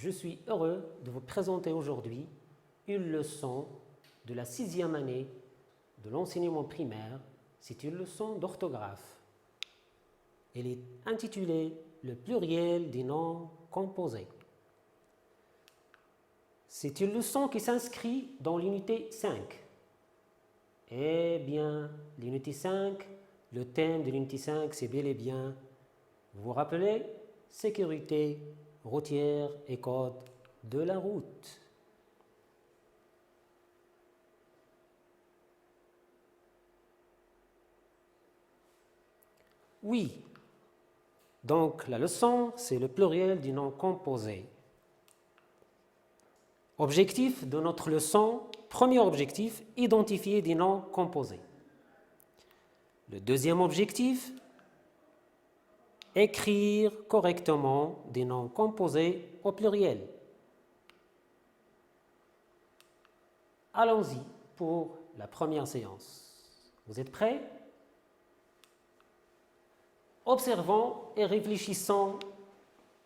Je suis heureux de vous présenter aujourd'hui une leçon de la 6e année de l'enseignement primaire. C'est une leçon d'orthographe. Elle est intitulée « Le pluriel des noms composés ». C'est une leçon qui s'inscrit dans l'unité 5. Eh bien, l'unité 5, le thème de l'unité 5, c'est bel et bien, vous vous rappelez, sécurité routière et code de la route. Oui, donc la leçon, c'est le pluriel du nom composé. Objectif de notre leçon, premier objectif, identifier des noms composés. Le deuxième objectif, écrire correctement des noms composés au pluriel. Allons-y pour la première séance. Vous êtes prêts? Observons et réfléchissons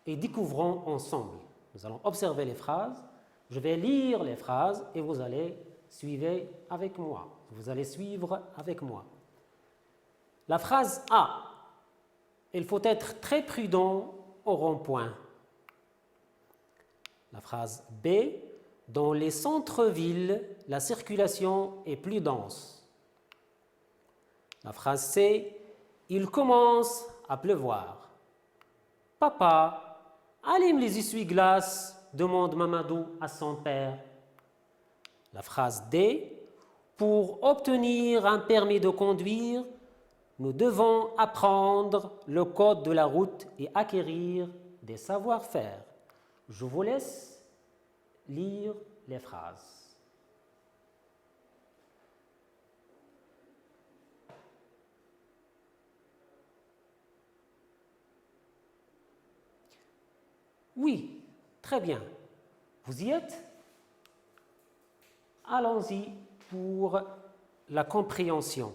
et découvrons ensemble. Nous allons observer les phrases. Je vais lire les phrases et vous allez suivre avec moi. Vous allez suivre avec moi. La phrase A. Il faut être très prudent au rond-point. La phrase B. Dans les centres-villes, la circulation est plus dense. La phrase C. Il commence à pleuvoir. Papa, allume les essuie-glaces, demande Mamadou à son père. La phrase D. Pour obtenir un permis de conduire, nous devons apprendre le code de la route et acquérir des savoir-faire. Je vous laisse lire les phrases. Oui, très bien. Vous y êtes? Allons-y pour la compréhension.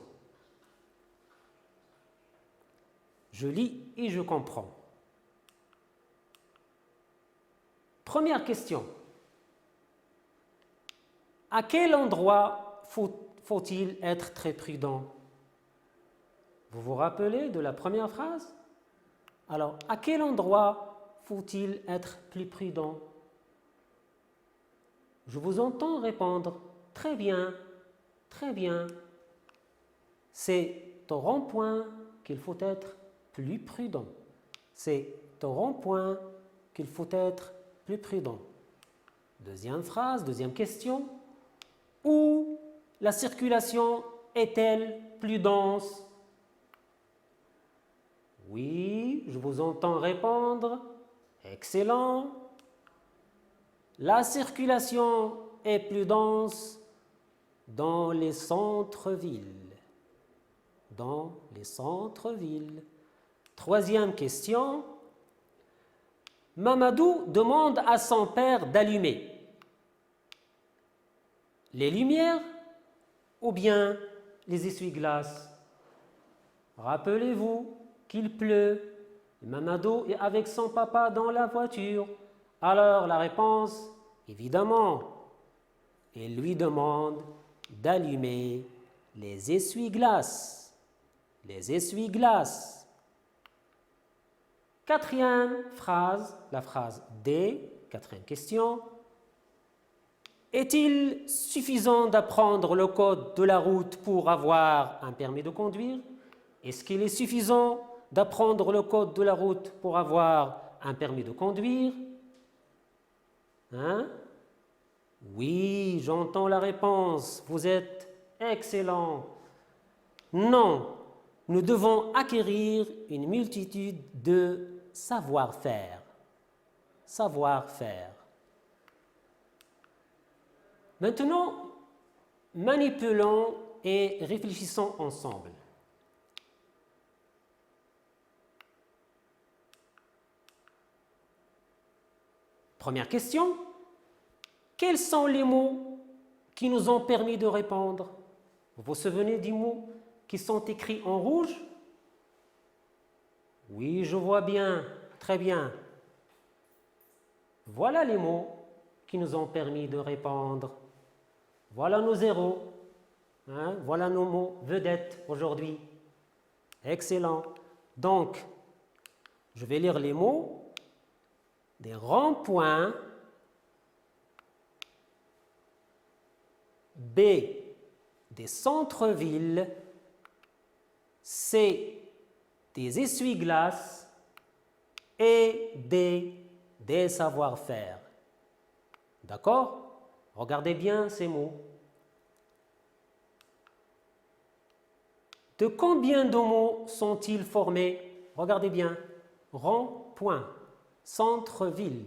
Je lis et je comprends. Première question. À quel endroit faut-il être très prudent? Vous vous rappelez de la première phrase? Alors, à quel endroit faut-il être plus prudent? Je vous entends répondre « Très bien, très bien ». C'est au rond-point qu'il faut être plus prudent. C'est au rond-point qu'il faut être plus prudent. Deuxième phrase, deuxième question. Où la circulation est-elle plus dense? Oui, je vous entends répondre. Excellent. La circulation est plus dense dans les centres-villes. Dans les centres-villes. Troisième question. Mamadou demande à son père d'allumer les lumières ou bien les essuie-glaces. Rappelez-vous qu'il pleut. Mamadou est avec son papa dans la voiture. Alors la réponse, évidemment, il lui demande d'allumer les essuie-glaces. Les essuie-glaces. Quatrième phrase, la phrase D, quatrième question. Est-il suffisant d'apprendre le code de la route pour avoir un permis de conduire? Est-ce qu'il est suffisant d'apprendre le code de la route pour avoir un permis de conduire? Hein? Oui, j'entends la réponse. Vous êtes excellent. Non, nous devons acquérir une multitude de savoir-faire. Savoir-faire. Maintenant, manipulons et réfléchissons ensemble. Première question. Quels sont les mots qui nous ont permis de répondre? Vous vous souvenez des mots qui sont écrits en rouge? Oui, je vois bien. Très bien. Voilà les mots qui nous ont permis de répondre. Voilà nos zéros. Hein? Voilà nos mots vedettes aujourd'hui. Excellent. Donc, je vais lire les mots des ronds-points, B, des centres-villes, C, des essuie-glaces et D, des savoir-faire. D'accord? Regardez bien ces mots. De combien de mots sont-ils formés? Regardez bien. Rond-point, centre-ville,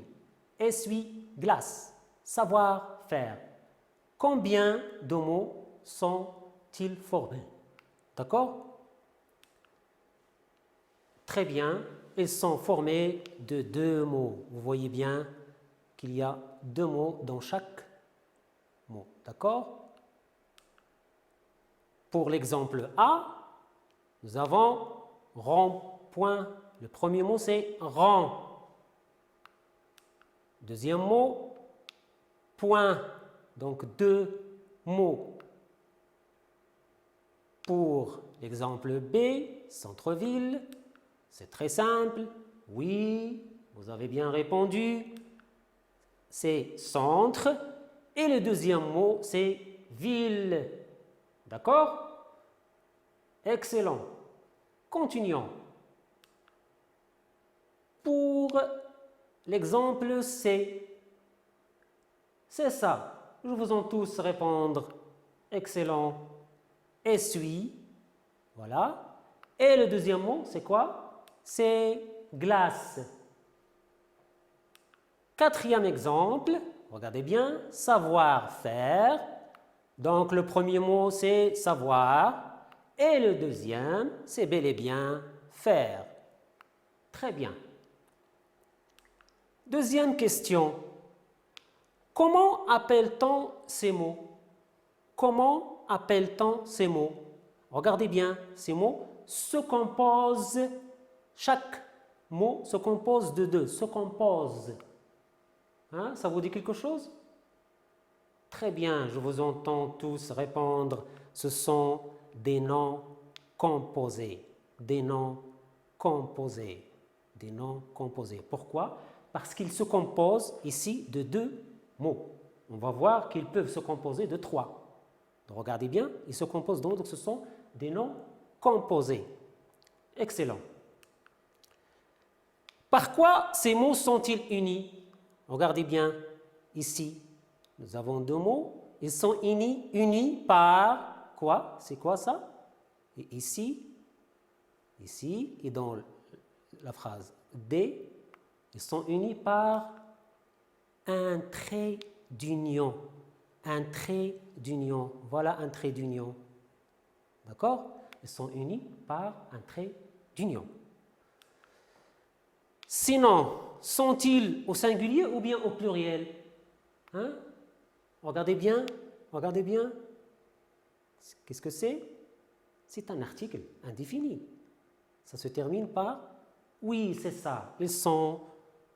essuie-glace, savoir-faire. Combien de mots sont-ils formés? D'accord? Très bien. Ils sont formés de 2 mots. Vous voyez bien qu'il y a 2 mots dans chaque mot. D'accord? Pour l'exemple A, nous avons rond-point. Le premier mot, c'est rond. Deuxième mot, point. Donc 2 mots. Pour l'exemple B, centre-ville, c'est très simple. Oui, vous avez bien répondu. C'est centre. Et le deuxième mot, c'est ville. D'accord? Excellent. Continuons. Pour l'exemple C, c'est ça. Je vous en tous répondre. Excellent. Essuie. Voilà. Et le deuxième mot, c'est quoi? C'est glace. Quatrième exemple, regardez bien, savoir-faire. Donc le premier mot, c'est savoir. Et le deuxième, c'est bel et bien faire. Très bien. Deuxième question. Comment appelle-t-on ces mots? Comment appelle-t-on ces mots? Regardez bien, ces mots se composent, chaque mot se compose de 2, se compose. Hein, ça vous dit quelque chose? Très bien, je vous entends tous répondre. Ce sont des noms composés. Des noms composés. Des noms composés. Pourquoi? Parce qu'ils se composent ici de 2 mots. On va voir qu'ils peuvent se composer de 3. Donc, regardez bien, ils se composent donc ce sont des noms composés. Excellent. Par quoi ces mots sont-ils unis? Regardez bien, ici, nous avons 2 mots. Ils sont unis par quoi? C'est quoi ça? Et ici, et dans la phrase D, ils sont unis par un trait d'union. Un trait d'union. Voilà un trait d'union. D'accord? Ils sont unis par un trait d'union. Sinon, sont-ils au singulier ou bien au pluriel? Hein? Regardez bien, regardez bien. Qu'est-ce que c'est? C'est un article indéfini. Ça se termine par oui, c'est ça. Ils sont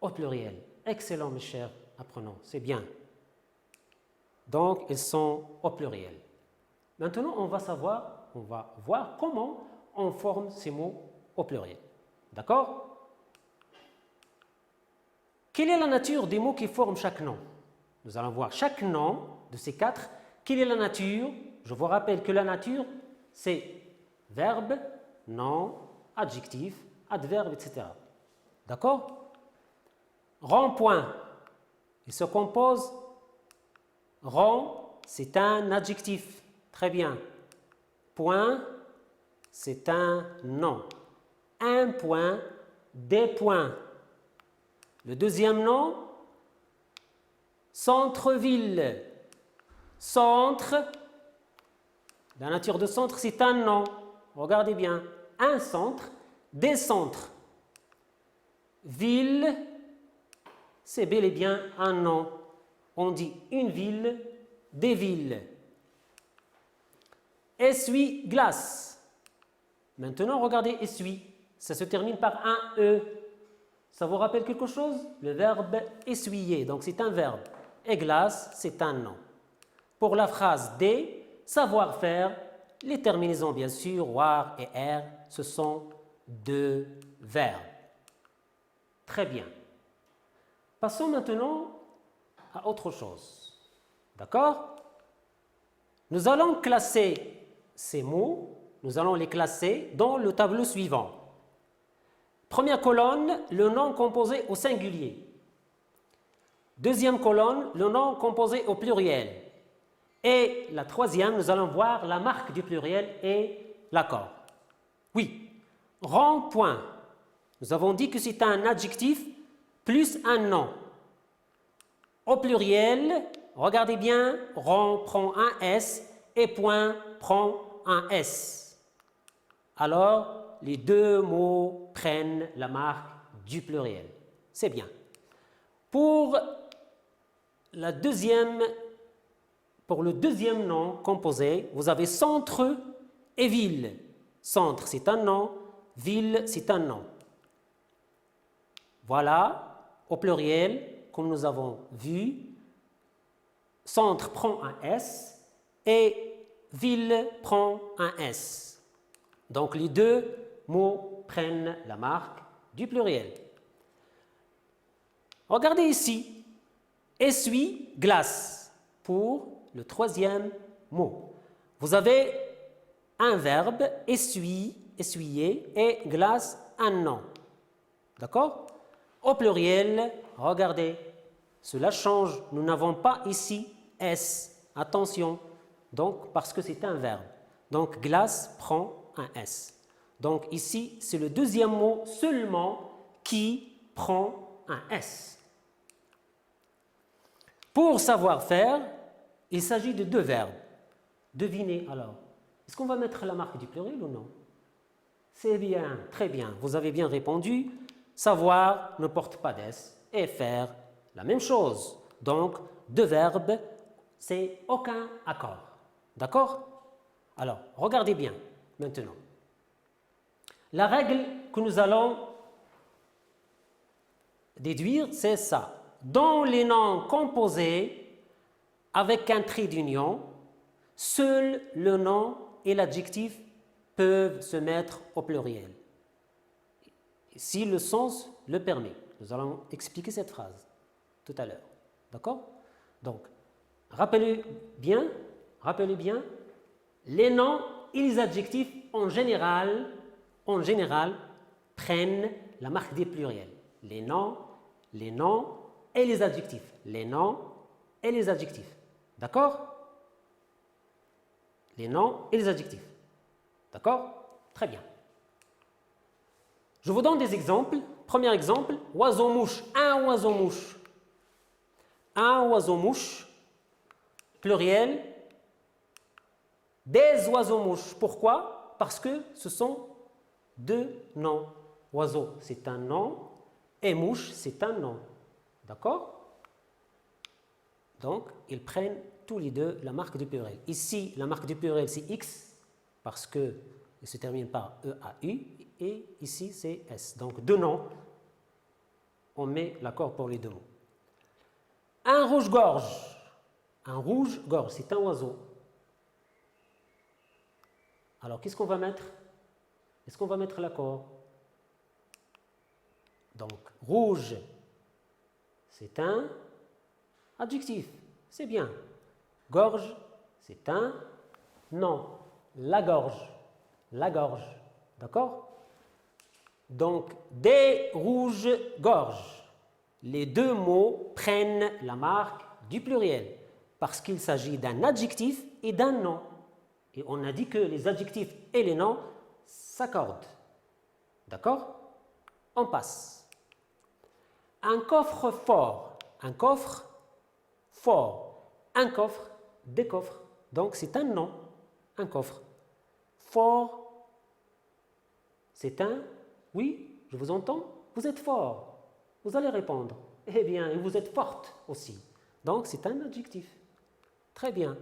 au pluriel. Excellent, mes chers apprenants, c'est bien. Donc, ils sont au pluriel. Maintenant, on va voir comment on forme ces mots au pluriel. D'accord? Quelle est la nature des mots qui forment chaque nom? Nous allons voir chaque nom de ces 4. Quelle est la nature? Je vous rappelle que la nature, c'est verbe, nom, adjectif, adverbe, etc. D'accord? Rond-point, il se compose. Rond, c'est un adjectif. Très bien. Point, c'est un nom. Un point, des points. Le deuxième nom, centre-ville. Centre, la nature de centre, c'est un nom. Regardez bien. Un centre, des centres. Ville, c'est bel et bien un nom. On dit une ville, des villes. Essuie-glace. Maintenant, regardez essuie. Ça se termine par un E. Ça vous rappelle quelque chose? Le verbe essuyer, donc c'est un verbe. Et glace, c'est un nom. Pour la phrase D, savoir-faire, les terminaisons bien sûr, war et er, ce sont deux verbes. Très bien. Passons maintenant à autre chose. D'accord? Nous allons classer ces mots, nous allons les classer dans le tableau suivant. Première colonne, le nom composé au singulier. Deuxième colonne, le nom composé au pluriel. Et la troisième, nous allons voir la marque du pluriel et l'accord. Oui, rond-point. Nous avons dit que c'est un adjectif plus un nom. Au pluriel, regardez bien, rond prend un S et point prend un S. Alors, les deux mots prennent la marque du pluriel. C'est bien. Pour le deuxième nom composé, vous avez centre et ville. Centre, c'est un nom. Ville, c'est un nom. Voilà, au pluriel, comme nous avons vu, centre prend un S et ville prend un S. Donc, les deux mots prennent la marque du pluriel. Regardez ici, essuie, glace, pour le troisième mot. Vous avez un verbe, essuie, essuyer, et glace, un nom. D'accord? Au pluriel, regardez, cela change. Nous n'avons pas ici S. Attention, donc parce que c'est un verbe. Donc glace prend un S. Donc ici, c'est le deuxième mot seulement qui prend un S. Pour savoir-faire, il s'agit de deux verbes. Devinez alors, est-ce qu'on va mettre la marque du pluriel ou non? C'est bien, très bien, vous avez bien répondu. Savoir ne porte pas d'S et faire la même chose. Donc, deux verbes, c'est aucun accord. D'accord? Alors, regardez bien maintenant. La règle que nous allons déduire, c'est ça. Dans les noms composés avec un trait d'union, seul le nom et l'adjectif peuvent se mettre au pluriel, si le sens le permet. Nous allons expliquer cette phrase tout à l'heure. D'accord? Donc, rappelez bien, les noms et les adjectifs en général prennent la marque des pluriels. Les noms et les adjectifs. Les noms et les adjectifs. D'accord? Les noms et les adjectifs. D'accord? Très bien. Je vous donne des exemples. Premier exemple, oiseau-mouche. Un oiseau-mouche. Un oiseau-mouche. Pluriel. Des oiseaux-mouches. Pourquoi? Parce que ce sont deux noms. Oiseau, c'est un nom. Et mouche, c'est un nom. D'accord? Donc, ils prennent tous les deux la marque du pluriel. Ici, la marque du pluriel, c'est X, parce qu'il se termine par E-A-U, et ici, c'est S. Donc, deux noms, on met l'accord pour les deux mots. Un rouge-gorge. Un rouge-gorge, c'est un oiseau. Alors, qu'est-ce qu'on va mettre? Est-ce qu'on va mettre l'accord? Donc, rouge, c'est un adjectif. C'est bien. Gorge, c'est un nom. La gorge. La gorge. D'accord? Donc, des rouges-gorges. Les deux mots prennent la marque du pluriel parce qu'il s'agit d'un adjectif et d'un nom. Et on a dit que les adjectifs et les noms s'accordent. D'accord? On passe. Un coffre fort. Un coffre fort. Un coffre, des coffres. Donc, c'est un nom. Un coffre. Fort, c'est un... Oui, je vous entends. Vous êtes fort. Vous allez répondre. Eh bien, et vous êtes forte aussi. Donc, c'est un adjectif. Très bien.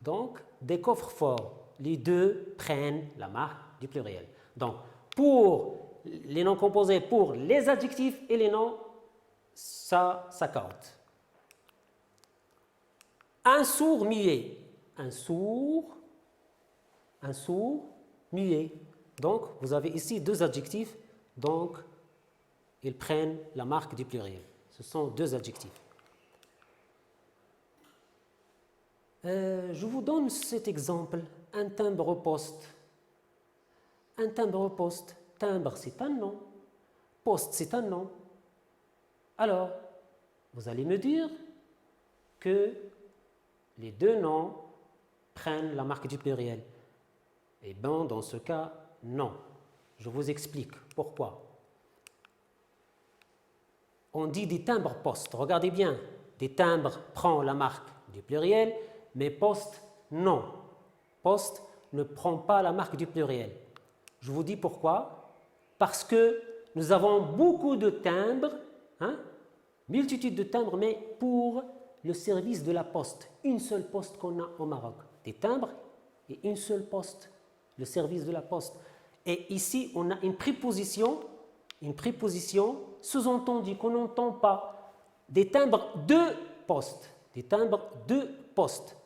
Donc, des coffres forts. Les deux prennent la marque du pluriel. Donc, pour les noms composés pour les adjectifs et les noms, ça s'accorde. Un sourd muet. Un sourd muet. Donc, vous avez ici deux adjectifs, donc ils prennent la marque du pluriel. Ce sont deux adjectifs. Je vous donne cet exemple, un timbre-poste. Un timbre-poste. Timbre, c'est un nom. Poste, c'est un nom. Alors, vous allez me dire que les deux noms prennent la marque du pluriel. Eh bien, dans ce cas, non. Je vous explique pourquoi. On dit des timbres-postes. Regardez bien, des timbres prend la marque du pluriel, mais poste, non. Poste ne prend pas la marque du pluriel. Je vous dis pourquoi. Parce que nous avons beaucoup de timbres, multitude de timbres, mais pour le service de la poste. Une seule poste qu'on a au Maroc. Des timbres et une seule poste, le service de la poste. Et ici, on a une préposition sous-entendue qu'on n'entend pas. Des timbres de poste. Des timbres de poste.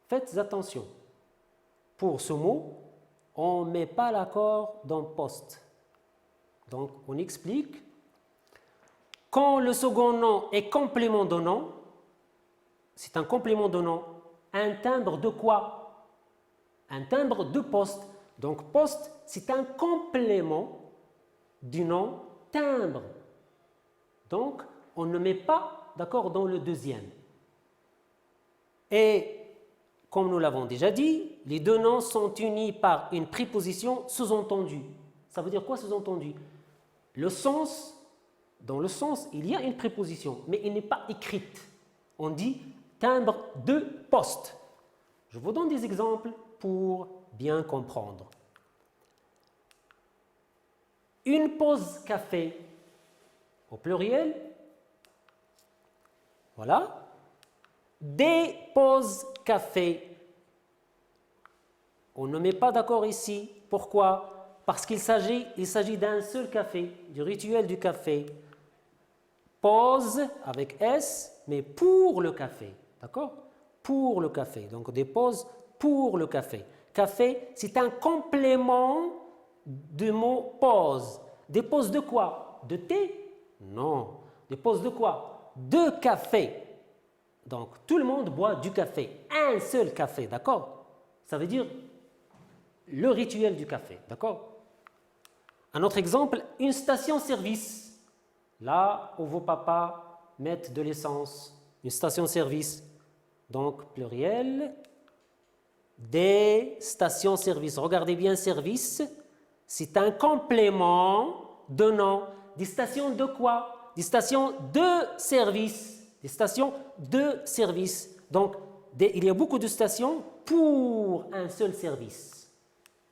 Faites attention. Pour ce mot, on ne met pas l'accord dans poste. Donc, on explique. Quand le second nom est complément de nom, c'est un complément de nom. Un timbre de quoi? Un timbre de poste. Donc, poste, c'est un complément du nom timbre. Donc, on ne met pas d'accord dans le deuxième. Et, comme nous l'avons déjà dit, les deux noms sont unis par une préposition sous-entendue. Ça veut dire quoi sous-entendu? Dans le sens, il y a une préposition, mais elle n'est pas écrite. On dit timbre de poste. Je vous donne des exemples pour bien comprendre. Une pause café, au pluriel. Voilà. Des pauses café. On ne met pas d'accord ici. Pourquoi? Parce qu'il s'agit d'un seul café, du rituel du café. Pause avec S, mais pour le café. D'accord? Pour le café. Donc des pauses pour le café. Café, c'est un complément du mot pause. Des pauses de quoi? De thé? Non. Des pauses de quoi? De café. Donc tout le monde boit du café. Un seul café, d'accord? Ça veut dire le rituel du café, d'accord? Un autre exemple, une station-service. Là où vos papas mettent de l'essence. Une station-service. Donc pluriel. Des stations-service. Regardez bien, service, c'est un complément de nom. Des stations de quoi? Des stations de service. Des stations de service. Donc, il y a beaucoup de stations pour un seul service.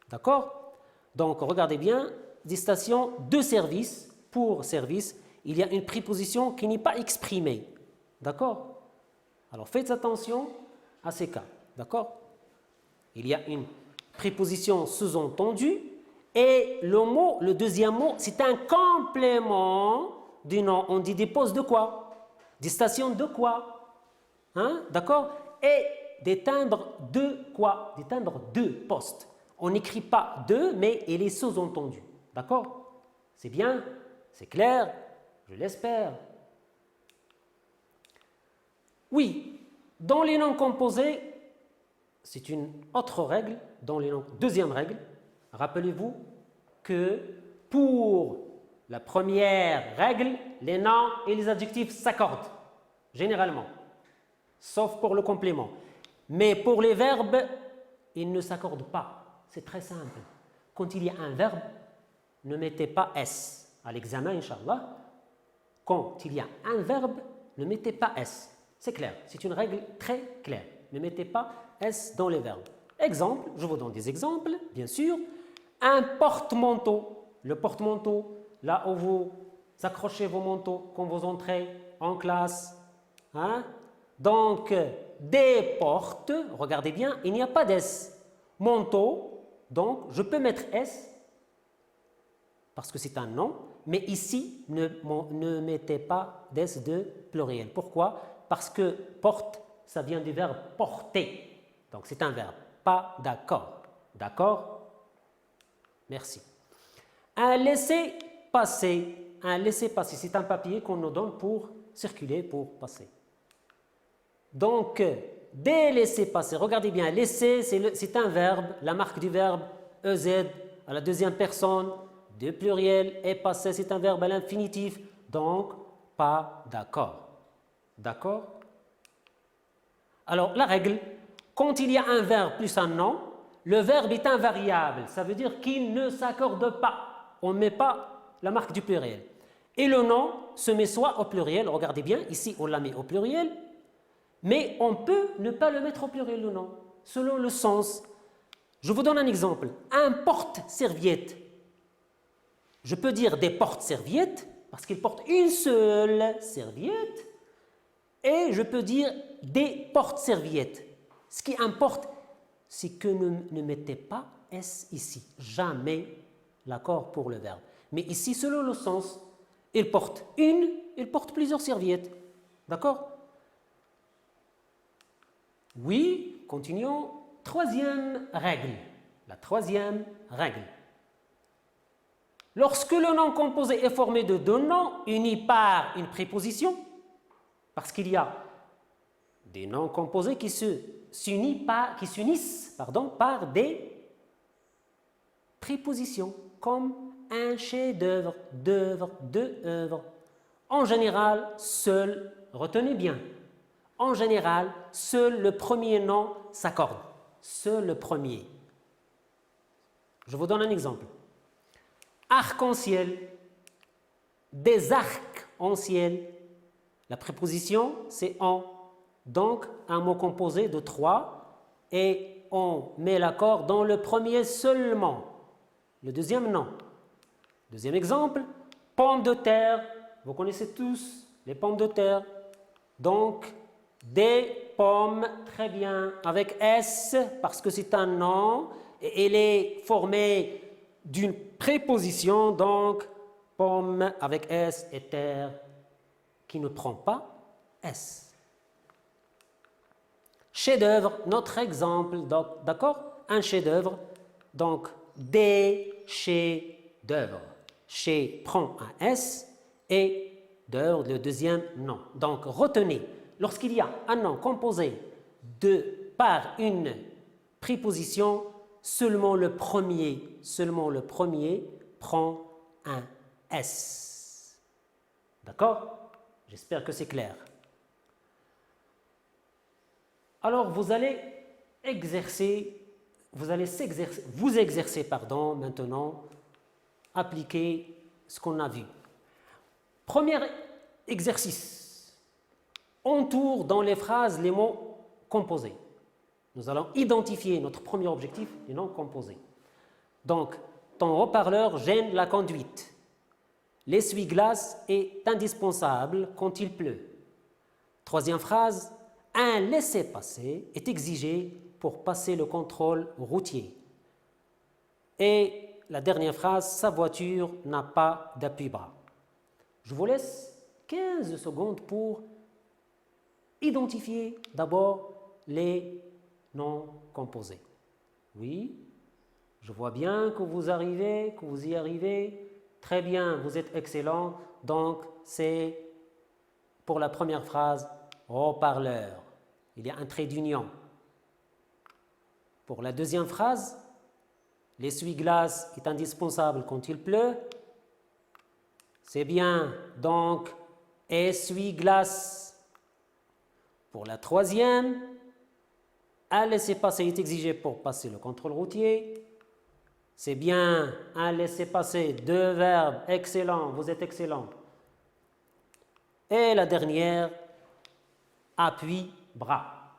D'accord? Donc, regardez bien, des stations de service, pour service, il y a une préposition qui n'est pas exprimée. D'accord? Alors, faites attention à ces cas. D'accord? Il y a une préposition sous-entendue et le deuxième mot, c'est un complément du nom. On dit des postes de quoi? Des stations de quoi? D'accord? Et des timbres de quoi? Des timbres de poste. On n'écrit pas de, mais il est sous-entendu. D'accord? C'est bien? C'est clair? Je l'espère. Oui, dans les noms composés, c'est une autre règle dans les noms. Deuxième règle, rappelez-vous que pour la première règle, les noms et les adjectifs s'accordent, généralement, sauf pour le complément. Mais pour les verbes, ils ne s'accordent pas. C'est très simple. Quand il y a un verbe, ne mettez pas S. À l'examen, Inch'Allah, quand il y a un verbe, ne mettez pas S. C'est clair, c'est une règle très claire. Ne mettez pas S dans les verbes. Exemple, je vous donne des exemples, bien sûr. Un porte-manteau. Le porte-manteau, là où vous accrochez vos manteaux quand vous entrez en classe. Donc, des portes, regardez bien, il n'y a pas d'S. Manteau, donc je peux mettre S parce que c'est un nom, mais ici, ne mettez pas des de pluriel. Pourquoi? Parce que porte, ça vient du verbe porter. Donc c'est un verbe. Pas d'accord. D'accord? Merci. Un laissez-passer. Un laissez-passer, c'est un papier qu'on nous donne pour circuler, pour passer. Donc, des laissez-passer, regardez bien, laisser, c'est un verbe, la marque du verbe EZ à la deuxième personne, de pluriel, et passer, c'est un verbe à l'infinitif, donc pas d'accord. D'accord? Alors, la règle, quand il y a un verbe plus un nom, le verbe est invariable, ça veut dire qu'il ne s'accorde pas, on ne met pas la marque du pluriel. Et le nom se met soit au pluriel, regardez bien, ici on la met au pluriel, mais on peut ne pas le mettre au pluriel, le nom, selon le sens. Je vous donne un exemple. Un porte-serviette. Je peux dire des porte-serviettes parce qu'ils portent une seule serviette, et je peux dire des porte-serviettes. Ce qui importe, c'est que ne mettez pas S ici, jamais l'accord pour le verbe. Mais ici, selon le sens, il porte une, il porte plusieurs serviettes. D'accord? Oui, continuons. Troisième règle. La troisième règle. Lorsque le nom composé est formé de deux noms unis par une préposition, parce qu'il y a des noms composés qui s'unissent par des prépositions, comme un chef-d'œuvre, d'œuvre, de œuvre. En général, seul, retenez bien, en général, seul le premier nom s'accorde. Seul le premier. Je vous donne un exemple. Arc-en-ciel, des arcs-en-ciel. La préposition, c'est en. Donc, un mot composé de trois, et on met l'accord dans le premier seulement. Le deuxième, non. Deuxième exemple, pommes de terre. Vous connaissez tous les pommes de terre. Donc, des pommes, très bien, avec S, parce que c'est un nom, et elle est formée d'une préposition, donc pomme avec S et terre, qui ne prend pas S. Chef-d'œuvre, notre exemple, d'accord? Un chef-d'œuvre, donc des chefs-d'œuvre. Chez prend un S et d'œuvre, le deuxième nom. Donc retenez, lorsqu'il y a un nom composé par une préposition, seulement le premier prend un S. D'accord? J'espère que c'est clair. Alors vous allez vous exercer maintenant, appliquer ce qu'on a vu. Premier exercice. Entoure dans les phrases les mots composés. Nous allons identifier notre premier objectif, les noms composés. Donc, ton haut-parleur gêne la conduite. L'essuie-glace est indispensable quand il pleut. Troisième phrase, un laissez-passer est exigé pour passer le contrôle routier. Et la dernière phrase, sa voiture n'a pas d'appui-bras. Je vous laisse 15 secondes pour identifier d'abord les noms composés. Oui, je vois bien que vous y arrivez. Très bien, vous êtes excellent. Donc, c'est pour la première phrase, haut-parleur. Il y a un trait d'union. Pour la deuxième phrase, l'essuie-glace est indispensable quand il pleut. C'est bien, donc, essuie-glace. Pour la troisième, un laissez-passer est exigé pour passer le contrôle routier. C'est bien, un laissez-passer, deux verbes, excellent, vous êtes excellent. Et la dernière, appui-bras.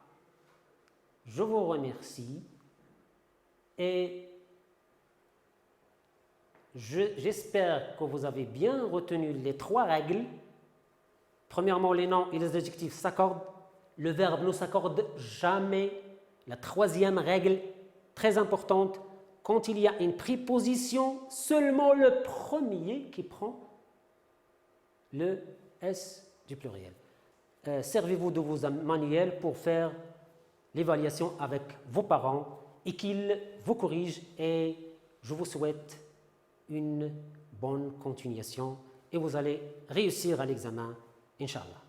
Je vous remercie et j'espère que vous avez bien retenu les trois règles. Premièrement, les noms et les adjectifs s'accordent. Le verbe ne s'accorde jamais. La troisième règle, très importante, quand il y a une préposition, seulement le premier qui prend le S du pluriel. Servez-vous de vos manuels pour faire l'évaluation avec vos parents et qu'ils vous corrigent, et je vous souhaite une bonne continuation et vous allez réussir à l'examen, Inch'Allah.